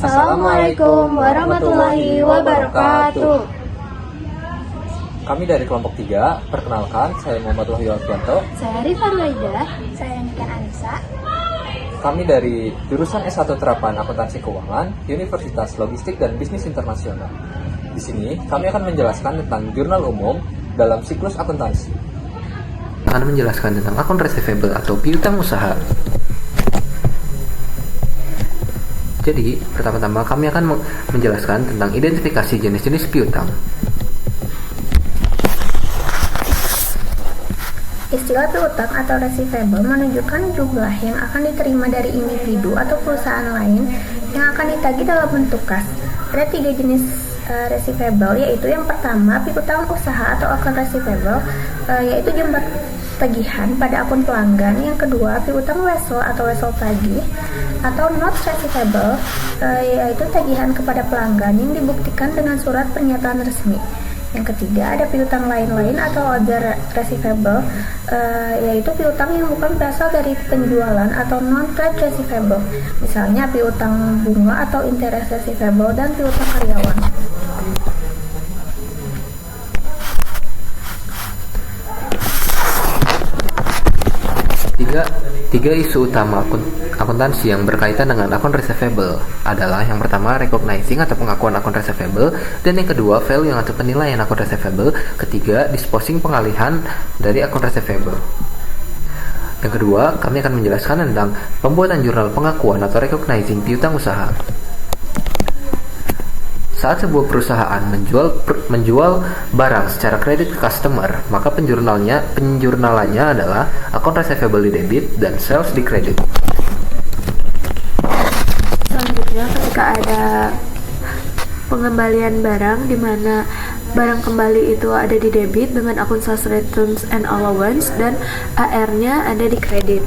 Assalamualaikum warahmatullahi wabarakatuh. Kami dari kelompok 3, perkenalkan, saya Muhammad Wahyu Alfianto. Saya Rifan Laida. Saya Nika Anissa. Kami dari jurusan S1 Terapan Akuntansi Keuangan, Universitas Logistik dan Bisnis Internasional. Di sini, kami akan menjelaskan tentang jurnal umum dalam siklus akuntansi. Akan menjelaskan tentang akun receivable atau piutang usaha. Jadi, pertama-tama kami akan menjelaskan tentang identifikasi jenis-jenis piutang. Istilah piutang atau receivable menunjukkan jumlah yang akan diterima dari individu atau perusahaan lain yang akan ditagih dalam bentuk kas. Ada 3 jenis receivable, yaitu yang pertama piutang usaha atau akun receivable, yaitu jumlah tagihan pada akun pelanggan. Yang kedua, piutang wesel atau wesel tagih atau note receivable, yaitu tagihan kepada pelanggan yang dibuktikan dengan surat pernyataan resmi. Yang ketiga, ada piutang lain-lain atau other receivable, yaitu piutang yang bukan berasal dari penjualan atau non-trade receivable, misalnya piutang bunga atau interest receivable dan piutang karyawan. Tiga isu utama akuntansi yang berkaitan dengan akun receivable adalah yang pertama recognizing atau pengakuan akun receivable, dan yang kedua value atau penilaian akun receivable, ketiga disposing pengalihan dari akun receivable. Yang kedua, kami akan menjelaskan tentang pembuatan jurnal pengakuan atau recognizing piutang usaha. Saat sebuah perusahaan menjual barang secara kredit ke customer, maka penjurnalannya adalah akun receivable di debit dan sales di kredit. Selanjutnya, ketika ada pengembalian barang di mana barang kembali itu ada di debit dengan akun sales returns and allowance dan AR-nya ada di kredit.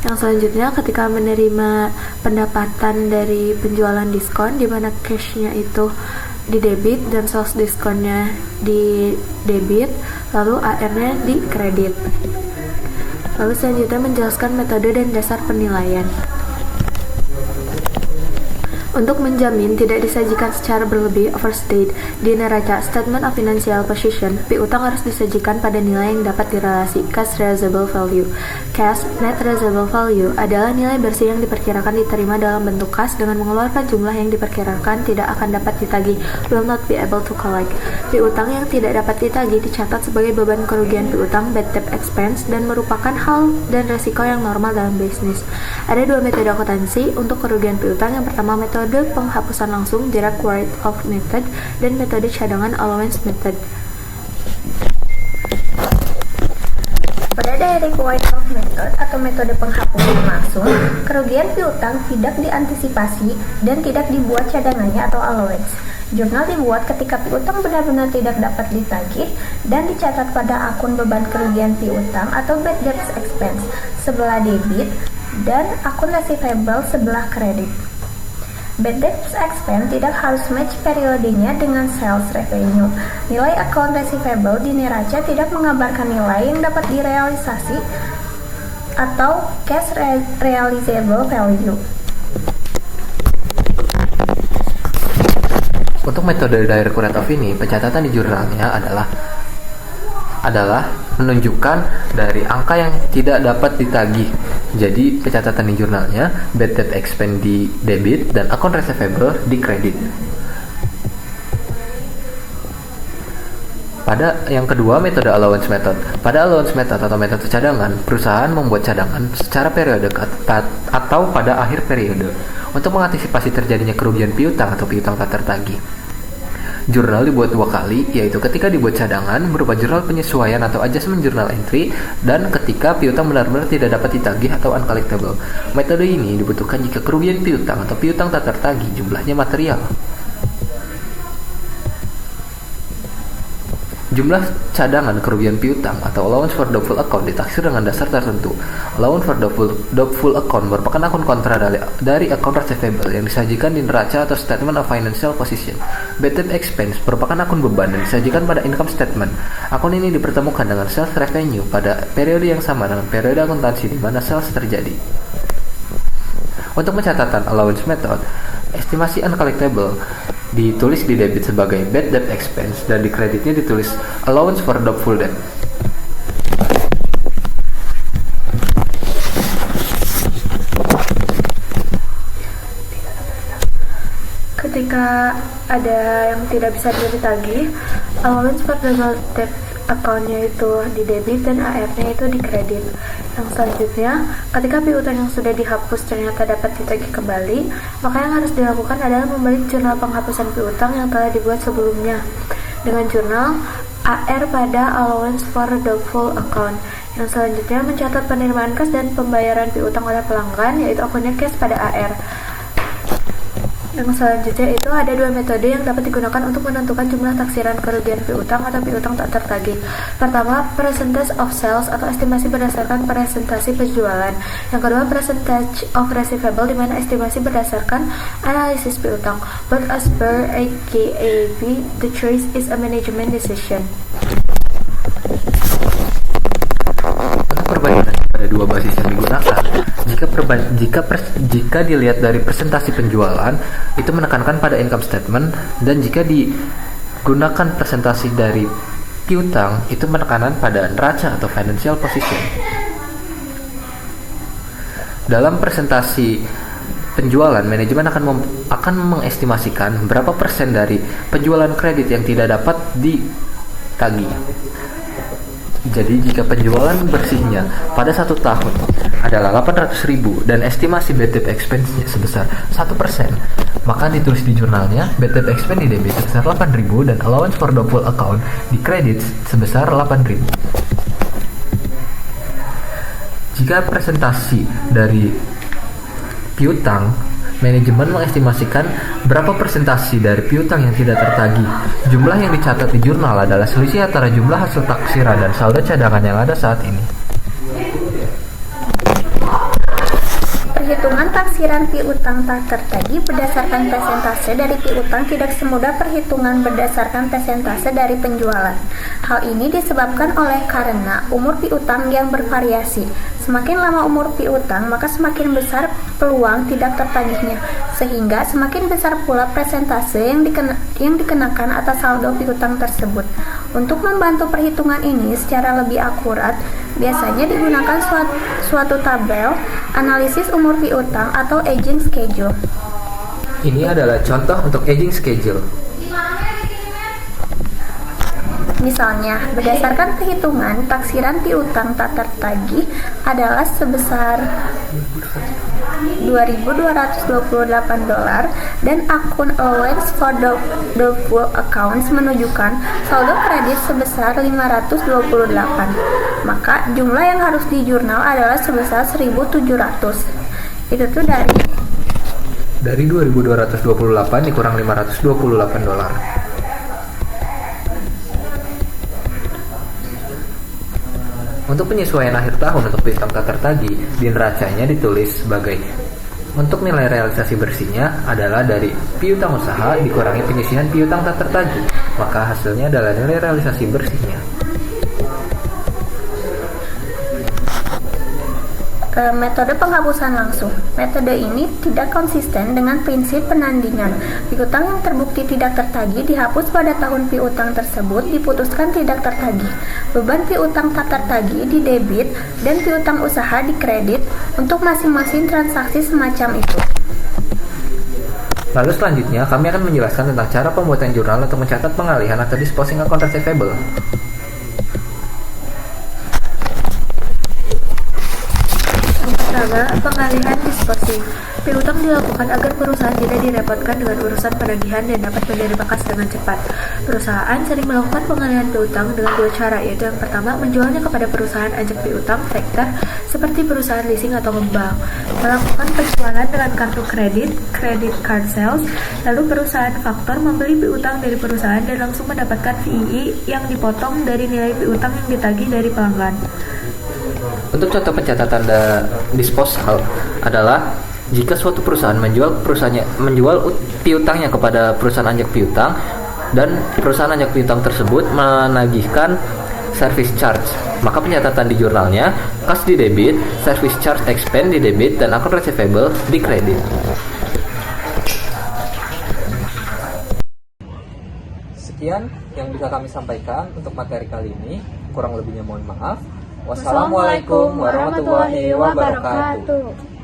Yang selanjutnya, ketika menerima pendapatan dari penjualan diskon di mana cash-nya itu di debit dan sales diskonnya di debit, lalu AR-nya di kredit. Lalu selanjutnya menjelaskan metode dan dasar penilaian. Untuk menjamin tidak disajikan secara berlebih overstate di neraca Statement of Financial Position, piutang harus disajikan pada nilai yang dapat direlasi Cash Realizable Value. Cash Net Realizable Value adalah nilai bersih yang diperkirakan diterima dalam bentuk kas dengan mengeluarkan jumlah yang diperkirakan tidak akan dapat ditagih, will not be able to collect. Piutang yang tidak dapat ditagih dicatat sebagai beban kerugian piutang bad debt expense dan merupakan hal dan resiko yang normal dalam bisnis. Ada 2 metode akuntansi untuk kerugian piutang. Yang pertama, metode penghapusan langsung direct write-off method dan metode cadangan allowance method. Pada direct write-off method atau metode penghapusan langsung, kerugian piutang tidak diantisipasi dan tidak dibuat cadangannya atau allowance. Jurnal dibuat ketika piutang benar-benar tidak dapat ditagih dan dicatat pada akun beban kerugian piutang atau bad debt expense sebelah debit dan akun receivable sebelah kredit. Bad debt expense tidak harus match periodenya dengan sales revenue. Nilai akun receivable di neraca tidak mengabarkan nilai yang dapat direalisasi atau cash realizable value. Untuk metode direct write-off ini, pencatatan di jurnalnya adalah menunjukkan dari angka yang tidak dapat ditagih. Jadi pencatatan di jurnalnya bad debt expense di debit dan akun receivable di kredit. Pada yang kedua, metode allowance method. Pada allowance method atau metode cadangan, perusahaan membuat cadangan secara periode atau pada akhir periode untuk mengantisipasi terjadinya kerugian piutang atau piutang tak tertagih. Jurnal dibuat 2 kali, yaitu ketika dibuat cadangan berupa jurnal penyesuaian atau adjustment journal entry, dan ketika piutang benar-benar tidak dapat ditagih atau uncollectible. Metode ini dibutuhkan jika kerugian piutang atau piutang tak tertagih jumlahnya material. Jumlah cadangan kerugian piutang atau allowance for doubtful account ditaksir dengan dasar tertentu. Allowance for doubtful account merupakan akun kontra dari akun receivable yang disajikan di neraca atau statement of financial position. Bad debt expense merupakan akun beban yang disajikan pada income statement. Akun ini dipertemukan dengan sales revenue pada periode yang sama dengan periode akuntansi di mana sales terjadi. Untuk pencatatan allowance method, Estimasi uncollectible ditulis di debit sebagai bad debt expense dan di kreditnya ditulis allowance for doubtful debt. Ketika ada yang tidak bisa ditagih, allowance for doubtful debt account-nya itu di debit dan AR-nya itu di kredit. Yang selanjutnya, ketika piutang yang sudah dihapus ternyata dapat ditagih kembali, maka yang harus dilakukan adalah membalik jurnal penghapusan piutang yang telah dibuat sebelumnya dengan jurnal AR pada allowance for doubtful account. Yang selanjutnya, mencatat penerimaan kas dan pembayaran piutang oleh pelanggan, yaitu akunnya cash pada AR. Yang selanjutnya itu ada dua metode yang dapat digunakan untuk menentukan jumlah taksiran kerugian piutang atau piutang tak tertagih. Pertama, percentage of sales atau estimasi berdasarkan presentasi penjualan. Yang kedua, percentage of receivable, di mana estimasi berdasarkan analisis piutang. But as per AKAB, the choice is a management decision. Perbandingan pada dua basis yang digunakan. Jika dilihat dari presentasi penjualan, itu menekankan pada income statement, dan jika digunakan presentasi dari piutang, itu menekankan pada neraca atau financial position. Dalam presentasi penjualan, manajemen akan mengestimasikan berapa persen dari penjualan kredit yang tidak dapat ditagih. Jadi jika penjualan bersihnya pada 1 tahun adalah 800.000 dan estimasi bad debt expense-nya sebesar 1%, maka ditulis di jurnalnya bad debt expense di debit sebesar 8.000 dan allowance for doubtful account di credit sebesar 8.000. Jika presentasi dari piutang, manajemen mengestimasikan berapa persentase dari piutang yang tidak tertagih. Jumlah yang dicatat di jurnal adalah selisih antara jumlah hasil taksiran dan saldo cadangan yang ada saat ini. Perhitungan taksiran piutang tak tertagih berdasarkan persentase dari piutang tidak semudah perhitungan berdasarkan persentase dari penjualan. Hal ini disebabkan oleh karena umur piutang yang bervariasi. Semakin lama umur piutang, maka semakin besar peluang tidak tertagihnya, sehingga semakin besar pula persentase yang dikenakan atas saldo piutang tersebut. Untuk membantu perhitungan ini secara lebih akurat, biasanya digunakan suatu tabel analisis umur piutang atau aging schedule. Ini adalah contoh untuk aging schedule. Misalnya, berdasarkan perhitungan, taksiran piutang tak tertagih adalah sebesar $2.228 dan akun allowance for doubtful accounts menunjukkan saldo kredit sebesar 528. Maka jumlah yang harus di jurnal adalah sebesar 1.700. Itu tuh dari 2.228 dikurang $528. Untuk penyesuaian akhir tahun untuk piutang tak tertagih, di neracanya ditulis sebagai untuk nilai realisasi bersihnya adalah dari piutang usaha dikurangi penyisihan piutang tak tertagih, maka hasilnya adalah nilai realisasi bersihnya. Metode penghapusan langsung. Metode ini tidak konsisten dengan prinsip penandingan. Piutang yang terbukti tidak tertagih dihapus pada tahun piutang tersebut diputuskan tidak tertagih. Beban piutang tak tertagih di debit dan piutang usaha di kredit untuk masing-masing transaksi semacam itu. Lalu selanjutnya kami akan menjelaskan tentang cara pembuatan jurnal untuk mencatat pengalihan atau disposing account receivable. Pengalihan disposing. Piutang dilakukan agar perusahaan tidak direpotkan dengan urusan penagihan dan dapat menerima kas dengan cepat. Perusahaan sering melakukan pengalihan piutang dengan dua cara, yaitu yang pertama menjualnya kepada perusahaan ajak piutang factor seperti perusahaan leasing atau bank, melakukan penjualan dengan kartu kredit (credit card sales), lalu perusahaan faktor membeli piutang dari perusahaan dan langsung mendapatkan VII yang dipotong dari nilai piutang yang ditagih dari pelanggan. Untuk contoh pencatatan disposal adalah jika suatu perusahaan menjual piutangnya kepada perusahaan anjak piutang dan perusahaan anjak piutang tersebut menagihkan service charge, maka pencatatan di jurnalnya kas di debit, service charge expense di debit, dan akun receivable di kredit. sekian yang bisa kami sampaikan untuk materi kali ini. Kurang lebihnya mohon maaf. Wassalamualaikum warahmatullahi wabarakatuh.